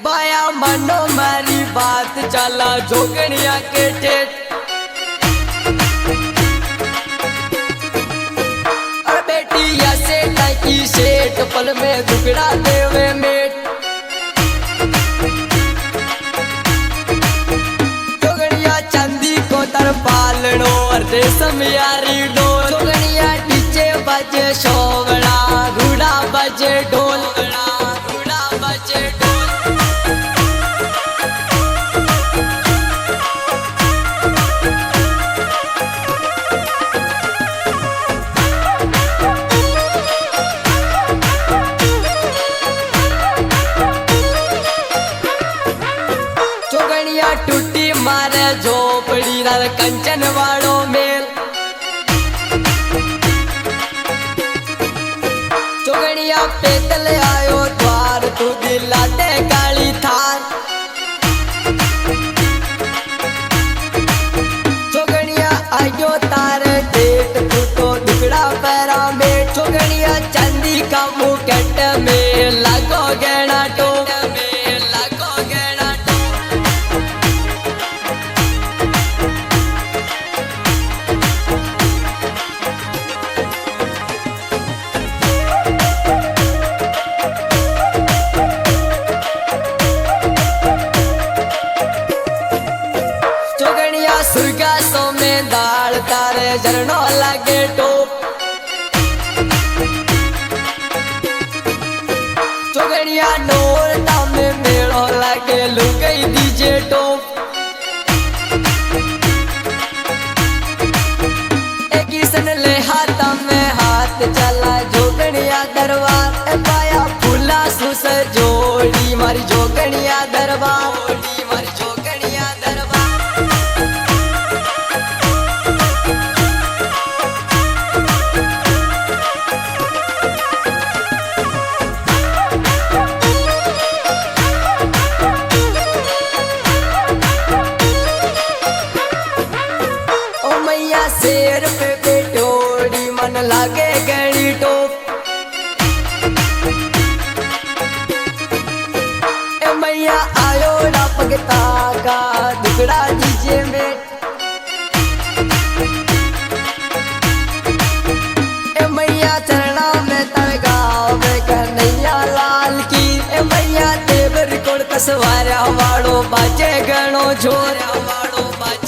बाया मनो मारी बात चला जोगनिया के ठेठ और बेटिया से टाकी सेठ पल में दुगड़ा देवे मेट जोगनिया चांदी को तर पालनो और रेशम यारी डोल जोगनिया नीचे बजे शोवड़ा घुड़ा बजे ढोल घुड़ा बजे ढोल टूटी मारे झोपड़ी राल कंचन वालों मेल चोगड़िया पेतल आयो द्वार तू दिला दे काली थार चोगड़िया आयो तारे डेट तू तो दुगड़ा पैरा में चोगड़िया चांदी का मुकुट में लगो गहना टोप सुरगा सो में दाल तारे झरनो लागे टोप चोगड़िया नोर तामे मेड़ो लागे लुगई दीजे टोप एक सन ले हाथ में हाथ चला जोगड़िया दरबार पाया फूला सुस जोड़ी मारी जोगड़िया दरबार मारी जोगड़िया दरबार शेर पे बेटोड़ी मन लागे गड़ी टोप ए मैया आयो ना पगता का दुगड़ा दीजे में ए मैया चरणा में तरगाव में कन्हैया लाल की ए मैया देवर कोड़ कसवारा वाड़ो बाजे गणो झोरा वाड़ो बाजे